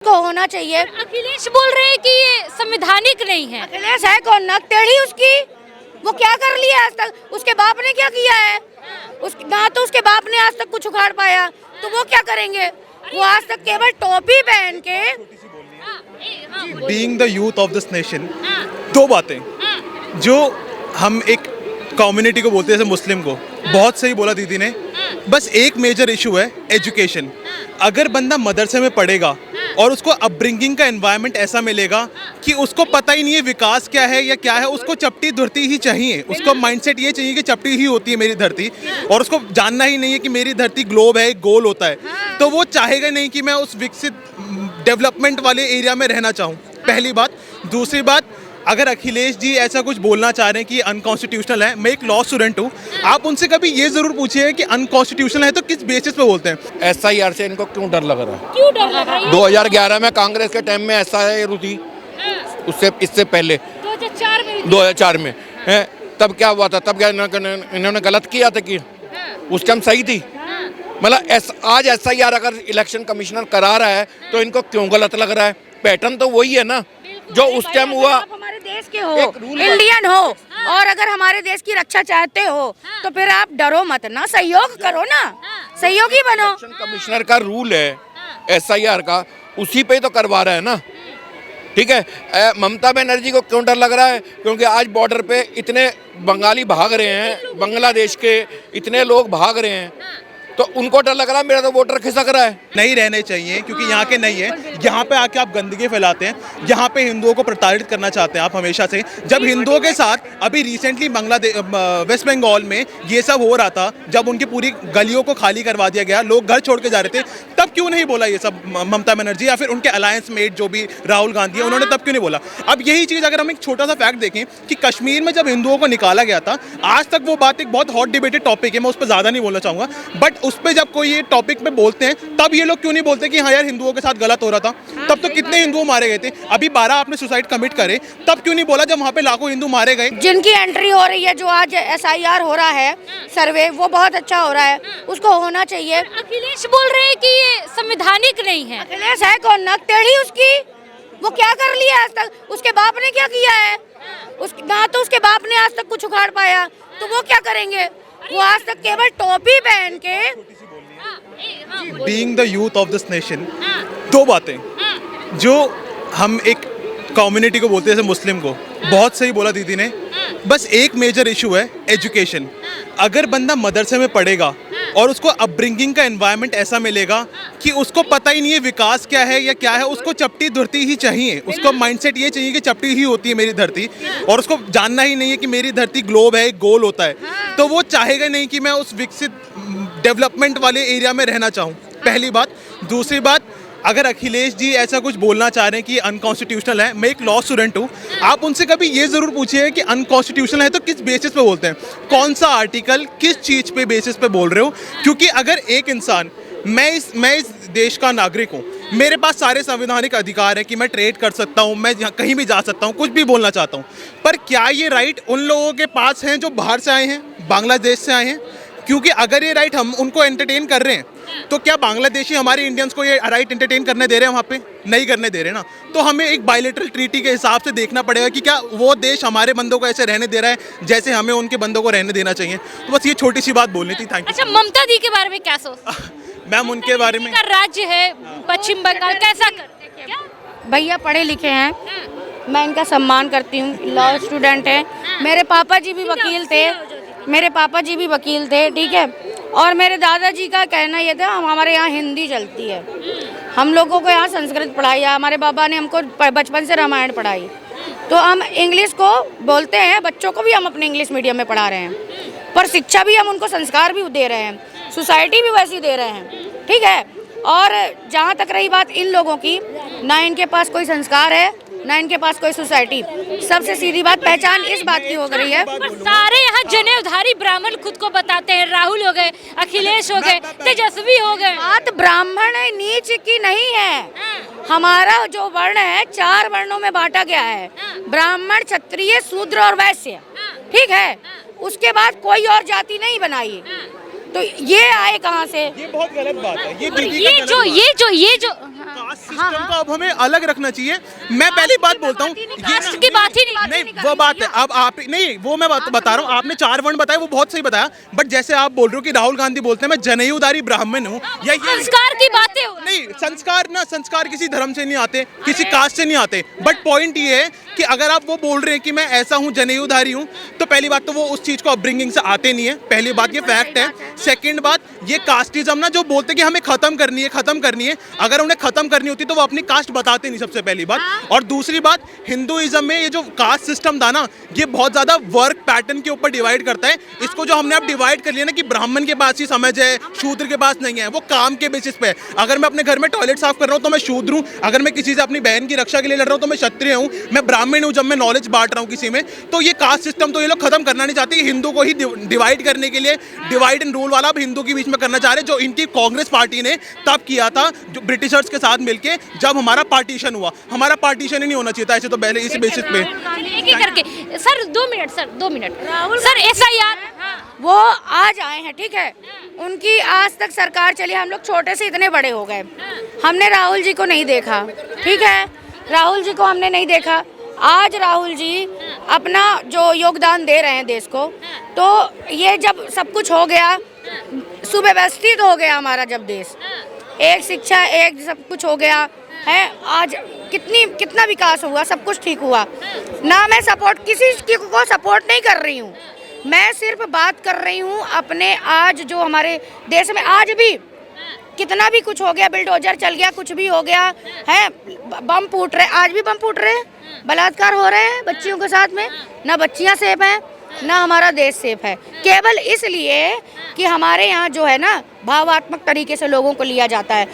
को होना चाहिए। अखिलेश बोल रहे हैं कि ये संवैधानिक नहीं है। अखिलेश है कौन? नक टेढ़ी उसकी। वो क्या कर लिया आज तक? उसके बाप ने क्या किया है? ना तो उसके बाप ने आज तक कुछ उखाड़ पाया, तो वो क्या करेंगे? वो आज तक केवल टोपी पहन के। Being the youth of this nation, दो बातें जो हम एक कम्युनिटी को बोलते हैं, जैसे मुस्लिम को, बहुत सही बोला दीदी ने। बस एक मेजर इशू है एजुकेशन। अगर बंदा मदरसे में पढ़ेगा और उसको अपब्रिंगिंग का एनवायरनमेंट ऐसा मिलेगा कि उसको पता ही नहीं है विकास क्या है या क्या है, उसको चपटी धरती ही चाहिए। उसको माइंडसेट ये चाहिए कि चपटी ही होती है मेरी धरती, और उसको जानना ही नहीं है कि मेरी धरती ग्लोब है, एक गोल होता है। तो वो चाहेगा नहीं कि मैं उस विकसित डेवलपमेंट वाले एरिया में रहना चाहूँ, पहली बात। दूसरी बात, अगर अखिलेश जी ऐसा कुछ बोलना चाह रहे हैं कि अनकॉन्स्टिट्यूशनल है, मैं एक लॉ स्टूडेंट हूँ, आप उनसे कभी ये जरूर पूछिए कि अनकॉन्स्टिट्यूशनल है तो किस बेसिस पे बोलते हैं। एसआईआर से इनको क्यों डर लग रहा है? क्यों डर लग रहा है? 2011 में कांग्रेस के टाइम में एसआईआर थी, उससे इससे पहले 2004 में है, तब क्या हुआ था? तब क्या इन्होंने गलत किया था कि उस टाइम सही थी? मतलब आज एसआईआर अगर इलेक्शन कमिश्नर करा रहा है तो इनको क्यों गलत लग रहा है? पैटर्न तो वही है ना जो उस टाइम हुआ। आप हमारे देश के हो, इंडियन हो, और अगर हमारे देश की रक्षा चाहते हो तो फिर आप डरो मत ना, सहयोग करो ना, सहयोगी बनो। इलेक्शन कमिश्नर का रूल है एसआईआर का, उसी पे ही तो करवा रहा है ना। ठीक है, ममता बनर्जी को क्यों डर लग रहा है? क्योंकि आज बॉर्डर पे इतने बंगाली भाग रहे हैं, बांग्लादेश के इतने लोग भाग रहे हैं, तो उनको डर लग रहा है मेरा तो वोटर खिसक रहा है। नहीं रहने चाहिए क्योंकि यहाँ के नहीं है। यहाँ पे आके आप गंदगी फैलाते हैं, यहाँ पे हिंदुओं को प्रताड़ित करना चाहते हैं आप हमेशा से। जब हिंदुओं के साथ अभी रिसेंटली बांग्लादेश, वेस्ट बंगाल में ये सब हो रहा था, जब उनकी पूरी गलियों को खाली करवा दिया गया, लोग घर छोड़ के जा रहे थे, तब क्यों नहीं बोला ये सब ममता बनर्जी या फिर उनके अलायंस मेट जो भी राहुल गांधी है, उन्होंने तब क्यों नहीं बोला? अब यही चीज़ अगर हम एक छोटा सा फैक्ट देखें कि कश्मीर में जब हिंदुओं को निकाला गया था, आज तक वो बात एक बहुत हॉट डिबेटेड टॉपिक है, मैं उस पर ज़्यादा नहीं बोलना चाहूँगा, बट उस पर जब कोई ये टॉपिक पे बोलते हैं तब ये लोग क्यों नहीं बोलते कि हाँ यार हिंदुओं के साथ गलत हो रहा था? तब तो कितने हिंदू मारे गए थे। अभी 12 आपने सुसाइड कमिट करे, तब क्यों नहीं बोला जब वहाँ पे लाखों हिंदू मारे गए? जिनकी एंट्री हो रही है, जो आज एसआईआर हो रहा है, सर्वे, वो बहुत अच्छा हो रहा है, उसको होना चाहिए। अखिलेश बोल रहे हैं कि ये संवैधानिक नहीं है। अखिलेश है कौन? नक टेढ़ी उसकी। वो क्या कर लिया आज तक? उसके बाप ने क्या किया है? ना तो उसके बाप ने आज तक कुछ उखाड़ पाया, तो वो क्या करेंगे? वो आज तक केवल टोपी पहन के। Being the youth of this nation, दो बातें जो हम एक कम्युनिटी को बोलते हैं, जैसे मुस्लिम को, बहुत सही बोला दीदी ने। बस एक मेजर इशू है एजुकेशन। अगर बंदा मदरसे में पढ़ेगा और उसको अपब्रिंगिंग का एनवायरनमेंट ऐसा मिलेगा कि उसको पता ही नहीं है विकास क्या है या क्या है, उसको चपटी धरती ही चाहिए। उसको माइंडसेट ये चाहिए कि चपटी ही होती है मेरी धरती, और उसको जानना ही नहीं है कि मेरी धरती ग्लोब है, एक गोल होता है। तो वो चाहेगा नहीं कि मैं उस विकसित डेवलपमेंट वाले एरिया में रहना चाहूँ, पहली बात। दूसरी बात, अगर अखिलेश जी ऐसा कुछ बोलना चाह रहे हैं कि अनकॉन्स्टिट्यूशनल है, मैं एक लॉ स्टूडेंट हूँ, आप उनसे कभी ये जरूर पूछिए कि अनकॉन्स्टिट्यूशनल है तो किस बेसिस पे बोलते हैं, कौन सा आर्टिकल, किस चीज़ पे बेसिस पे बोल रहे हो। क्योंकि अगर एक इंसान, मैं इस देश का नागरिक हूँ, मेरे पास सारे संवैधानिक अधिकार है कि मैं ट्रेड कर सकता हूँ, मैं कहीं भी जा सकता हूँ, कुछ भी बोलना चाहता हूँ, पर क्या ये राइट उन लोगों के पास हैं जो बाहर से आए हैं, बांग्लादेश से आए हैं? क्योंकि अगर ये राइट हम उनको एंटरटेन कर रहे हैं, तो क्या बांग्लादेशी हमारे इंडियंस को ये राइट एंटरटेन करने दे रहे हैं? वहाँ पे नहीं करने दे रहे ना। तो हमें एक बायलैटरल ट्रीटी के हिसाब से देखना पड़ेगा कि क्या वो देश हमारे बंदों को ऐसे रहने दे रहा है जैसे हमें उनके बंदों को रहने देना चाहिए। तो बस ये छोटी सी बात बोलनी थी। Thank you. अच्छा, ममता दी के बारे में क्या सोचते? मैम उनके बारे में, राज्य है पश्चिम बंगाल, कैसा करते हैं क्या? भैया पढ़े लिखे हैं, मैं इनका सम्मान करती हूँ, लॉ स्टूडेंट है। मेरे पापा जी भी वकील थे, ठीक है। और मेरे दादाजी का कहना ये था, हमारे यहाँ हिंदी चलती है, हम लोगों को यहाँ संस्कृत पढ़ाई है, हमारे बाबा ने हमको बचपन से रामायण पढ़ाई, तो हम इंग्लिश को बोलते हैं, बच्चों को भी हम अपने इंग्लिश मीडियम में पढ़ा रहे हैं, पर शिक्षा भी हम उनको, संस्कार भी दे रहे हैं, सोसाइटी भी वैसी दे रहे हैं, ठीक है। और जहाँ तक रही बात इन लोगों की, ना इनके पास कोई संस्कार है, ना इनके पास कोई सोसाइटी। सबसे सीधी बात, पहचान इस बात की हो गई है। पर सारे यहाँ जनेऊधारी ब्राह्मण खुद को बताते हैं, राहुल हो गए, अखिलेश हो गए, तेजस्वी हो गए। बात ब्राह्मण नीच की नहीं है, हमारा जो वर्ण है 4 वर्णों में बांटा गया है, ब्राह्मण, क्षत्रिय, शूद्र और वैश्य, ठीक है। उसके बाद कोई और जाति नहीं बनाई, तो ये आए कहाँ से? ये बहुत गलत बात है। ये और दीदी का गलत बात है। ये जो कास्ट सिस्टम को अब हमें अलग रखना चाहिए। मैं पहली बात बोलता हूँ, कास्ट की बात ही नहीं नहीं वो बात है। अब आप नहीं, वो मैं बात बता रहा हूँ, आपने 4 वर्ण बताया, वो बहुत सही बताया, बट जैसे आप बोल रहे हो कि राहुल गांधी बोलते हैं मैं जनेऊधारी ब्राह्मण हूँ, या ये संस्कार की बातें हो नहीं, संस्कार किसी धर्म से नहीं आते, किसी कास्ट से नहीं आते, बट पॉइंट ये है कि अगर आप वो बोल रहे हैं कि मैं ऐसा हूँ, जनेऊधारी हूँ, तो पहली बात तो वो उस चीज को अपब्रिंगिंग से आते नहीं है, पहली बात ये फैक्ट है। सेकंड बात, ये कास्टिज्म ना जो बोलते कि हमें खत्म करनी है, अगर उन्हें खत्म करनी होती तो वो अपनी कास्ट बताते नहीं, सबसे पहली बात। और दूसरी बात, हिंदुइज्म में ये जो कास्ट सिस्टम था ना, ये बहुत ज्यादा वर्क पैटर्न के ऊपर डिवाइड करता है। इसको जो हमने अब डिवाइड कर लिया ना कि ब्राह्मण के पास ही समझ है, शूद्र के पास नहीं है, वो काम के बेसिस पे है। अगर मैं अपने घर में टॉयलेट साफ कर रहा हूँ तो मैं शूद्र हूँ, अगर मैं किसी से अपनी बहन की रक्षा के लिए लड़ रहा हूँ तो मैं क्षत्रिय हूँ, मैं ब्राह्मण हूँ जब मैं नॉलेज बांट रहा हूँ किसी में। तो ये कास्ट सिस्टम तो ये लोग खत्म करना नहीं चाहते, हिंदू को ही डिवाइड करने के लिए डिवाइड एंड रूल वाला अब हिंदू के बीच में करना चाह रहे, जो इनकी कांग्रेस पार्टी ने तब किया था, जो ब्रिटिशर्स के साथ मिलके जब हमारा पार्टीशन हुआ। हमारा पार्टीशन ही नहीं होना चाहिए था ऐसे तो पहले इस बेसिस पे। एक एक करके सर 2 मिनट सर SIR वो आज आए हैं, ठीक है, उनकी आज तक सरकार चली, हम लोग छोटे से इतने बड़े हो गए, हमने राहुल जी को नहीं देखा, ठीक है, राहुल जी को हमने नहीं देखा। आज राहुल जी अपना जो योगदान दे रहे हैं देश को, तो ये जब सब कुछ हो गया, सुव्यवस्थित हो गया हमारा जब देश, एक शिक्षा, एक सब कुछ हो गया है, आज कितना विकास हुआ, सब कुछ ठीक हुआ ना। मैं सपोर्ट किसी को सपोर्ट नहीं कर रही हूँ, मैं सिर्फ बात कर रही हूँ अपने आज जो हमारे देश में आज भी कितना भी कुछ हो गया, बिल्डोजर चल गया, कुछ भी हो गया है, बम फूट रहे, आज भी बम फूट रहे हैं, बलात्कार हो रहे हैं बच्चियों के साथ में, ना बच्चियाँ सेफ हैं ना हमारा देश सेफ है, केवल इसलिए कि हमारे यहाँ जो है ना भावात्मक तरीके से लोगों को लिया जाता है।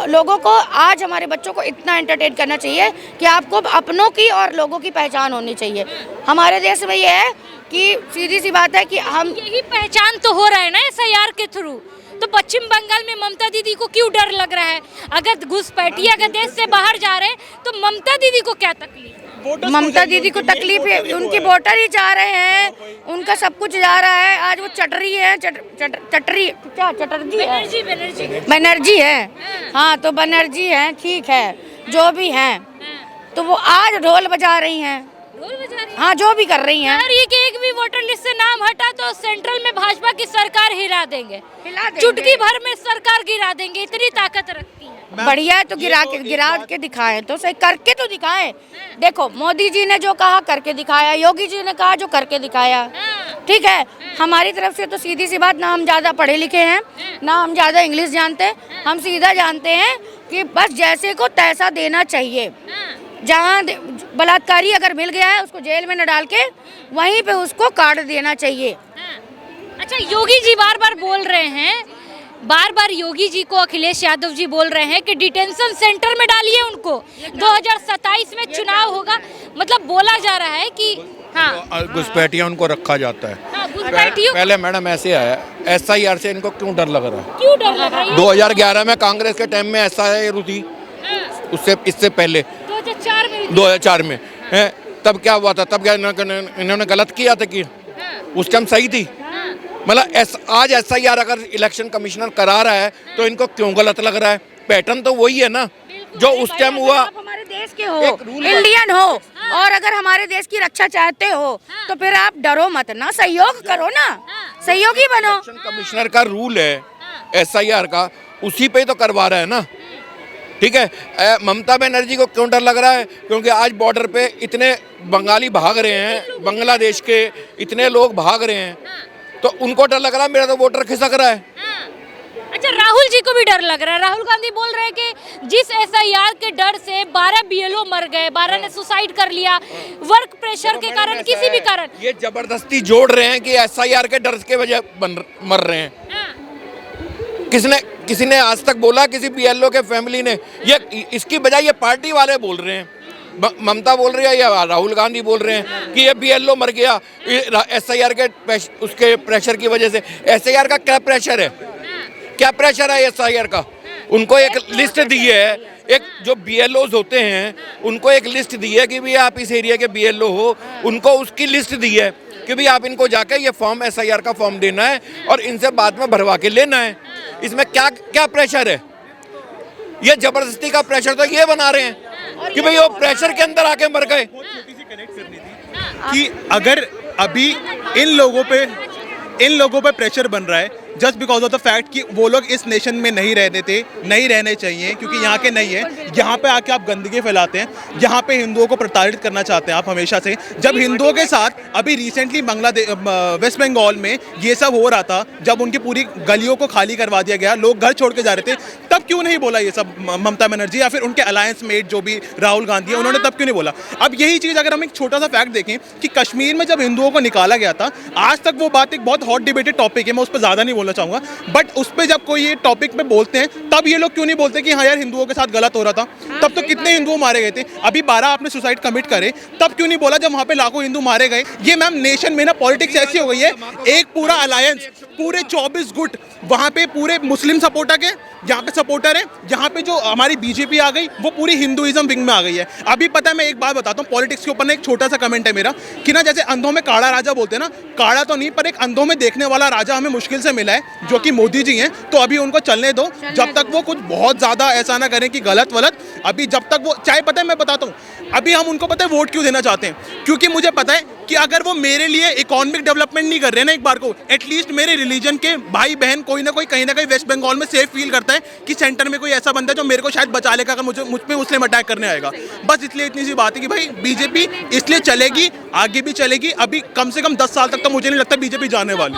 लोगों को आज हमारे बच्चों को इतना एंटरटेन करना चाहिए कि आपको अपनों की और लोगों की पहचान होनी चाहिए। हमारे देश में ये है कि सीधी सी बात है कि हम यही पहचान तो हो रहा है ना SIR के थ्रू। तो पश्चिम बंगाल में ममता दीदी को क्यों डर लग रहा है? अगर घुसपैठिए अगर देश से बाहर जा रहे हैं तो ममता दीदी को क्या तकलीफ? ममता दीदी को तकलीफ है, उनकी वोटर ही जा रहे हैं, उनका सब कुछ जा रहा है। आज वो चटरी है, चटरी क्या चटर्जी है, बनर्जी है, हाँ तो बनर्जी है, ठीक है, जो भी हैं, तो वो आज ढोल बजा रही हैं, हाँ जो भी कर रही हैं। ये कि एक भी वोटर लिस्ट से नाम हटा तो सेंट्रल में भाजपा की सरकार हिला देंगे, चुटकी भर में सरकार गिरा देंगे, इतनी ताकत रखती है। बढ़िया है तो गिरा के दिखाएं, तो सही करके तो दिखाएं। देखो मोदी जी ने जो कहा करके दिखाया, योगी जी ने कहा जो करके दिखाया, ठीक है। हमारी तरफ से तो सीधी सी बात, ना हम ज़्यादा पढ़े लिखे हैं, ना हम ज़्यादा इंग्लिश जानते हैं, हम सीधा जानते हैं कि बस जैसे को तैसा देना चाहिए। जहाँ बलात्कारी अगर मिल गया है उसको जेल में न डाल के वहीं पे उसको काट देना चाहिए। अच्छा, योगी जी बार बार बोल रहे हैं, योगी जी को अखिलेश यादव जी बोल रहे हैं कि डिटेंशन सेंटर में डालिए उनको, 2027 में चुनाव होगा, मतलब बोला जा रहा है कि हाँ घुसपैठिया उनको रखा जाता है। हाँ, घुसपैठियों पहले मैडम ऐसे आया, SIR से इनको क्यों डर लग रहा है? क्यों डर लग रहा है? 2011 में कांग्रेस के टाइम में SIR थी, उससे इससे पहले 2004 में है, तब क्या हुआ था? तब क्या इन्होंने गलत किया था कि उस टाइम सही थी? मतलब आज SIR अगर इलेक्शन कमिश्नर करा रहा है तो इनको क्यों गलत लग रहा है? पैटर्न तो वही है ना जो उस टाइम हुआ। आप हमारे देश के हो, इंडियन हो, और अगर हमारे देश की रक्षा चाहते हो तो फिर आप डरो मत ना, सहयोग करो ना, सहयोगी बनो। इलेक्शन कमिश्नर का रूल है SIR का, उसी पे तो करवा रहा है ना, ठीक है। ममता बनर्जी को क्यों डर लग रहा है? क्योंकि आज बॉर्डर पे इतने बंगाली भाग रहे हैं, बांग्लादेश के इतने लोग भाग रहे हैं, तो उनको डर लग रहा है, मेरा तो वोटर खिसक रहा है। अच्छा, राहुल जी को भी डर लग रहा है। राहुल गांधी बोल रहे हैं कि जिस SIR के डर से 12 BLO मर गए, 12 ने सुसाइड कर लिया, वर्क प्रेशर के कारण, किसी भी कारण, ये जबरदस्ती जोड़ रहे हैं कि SIR के डर के वजह मर रहे हैं। किसी ने आज तक बोला किसी BLO के फैमिली ने? ये इसकी बजाय ये पार्टी वाले बोल रहे हैं, ममता बोल रही है या राहुल गांधी बोल रहे हैं कि ये BLO मर गया SIR के उसके प्रेशर की वजह से। SIR का क्या प्रेशर है? क्या प्रेशर है SIR का? उनको एक लिस्ट दी है, एक जो BLOs होते हैं उनको एक लिस्ट दी है कि भी आप इस एरिया के BLO हो, उनको उसकी लिस्ट दी है कि भाई आप इनको जाके ये फॉर्म SIR का फॉर्म देना है और इनसे बाद में भरवा के लेना है। इसमें क्या क्या प्रेशर है? ये जबरदस्ती का प्रेशर तो ये बना रहे हैं कि भाई वो प्रेशर के अंदर आके मर गए। कि अगर अभी इन लोगों पे प्रेशर बन रहा है just because of the fact कि वो लोग इस नेशन में नहीं रहते थे, नहीं रहने चाहिए क्योंकि यहाँ के नहीं है, यहाँ पे आके आप गंदगी फैलाते हैं, यहाँ पे हिंदुओं को प्रताड़ित करना चाहते हैं आप हमेशा से। जब हिंदुओं के साथ अभी रिसेंटली वेस्ट बंगाल में ये सब हो रहा था, जब उनकी पूरी गलियों को खाली करवा दिया गया, लोग घर छोड़ के जा रहे थे, तब क्यों नहीं बोला ये सब ममता बनर्जी या फिर उनके अलायंस मेट जो भी राहुल गांधी है, उन्होंने तब क्यों नहीं बोला? अब यही चीज़ अगर हम एक छोटा सा फैक्ट देखें कि कश्मीर में जब हिंदुओं को निकाला गया था, आज तक वो बात एक बहुत हॉट डिबेटेड टॉपिक है, मैं उस पर ज़्यादा नहीं बोलना चाहूँगा, बट उस पर जब कोई ये टॉपिक पे बोलते हैं तब ये लोग क्यों नहीं बोलते कि हाँ यार हिंदुओं के साथ गलत हो रहा था? तब तो कितने हिंदू मारे गए थे, अभी 12 आपने सुसाइड कमिट करे, तब क्यों नहीं बोला जब वहाँ पे लाखों हिंदू मारे गए? ये मैम नेशन में ना पॉलिटिक्स ऐसी हो गई है, एक पूरा अलायंस, पूरे 24 गुट वहाँ पे पूरे मुस्लिम सपोर्टर के यहाँ पे सपोर्टर है, यहाँ पे जो हमारी बीजेपी आ गई वो पूरी हिंदुइज्म विंग में आ गई है। अभी पता है मैं एक बात बताता हूँ पॉलिटिक्स के ऊपर ना, एक छोटा सा कमेंट है मेरा कि ना जैसे अंधों में काड़ा राजा बोलते हैं ना, काड़ा तो नहीं पर एक अंधों में देखने वाला राजा हमें मुश्किल से मिला है जो कि मोदी जी हैं, तो अभी उनको चलने दो जब तक वो कुछ बहुत ज़्यादा ऐसा ना करें कि गलत वलत। अभी जब तक वो चाहे पता है मैं बताता हूँ अभी हम उनको पता है वोट क्यों देना चाहते हैं, क्योंकि मुझे पता है कि अगर वो मेरे लिए इकोनॉमिक डेवलपमेंट नहीं कर रहे ना एक बार को, एटलीस्ट मेरे रिलीजन के भाई बहन कोई ना कोई कहीं ना कहीं वेस्ट बंगाल में सेफ फील करता है कि सेंटर में कोई ऐसा बंदा है जो मेरे को शायद बचा लेगा अगर मुझ पे मुस्लिम अटैक करने आएगा। बस इसलिए इतनी सी बात है कि भाई बीजेपी इसलिए चलेगी, आगे भी चलेगी, अभी कम से कम 10 साल तक तो मुझे नहीं लगता बीजेपी जाने वाली।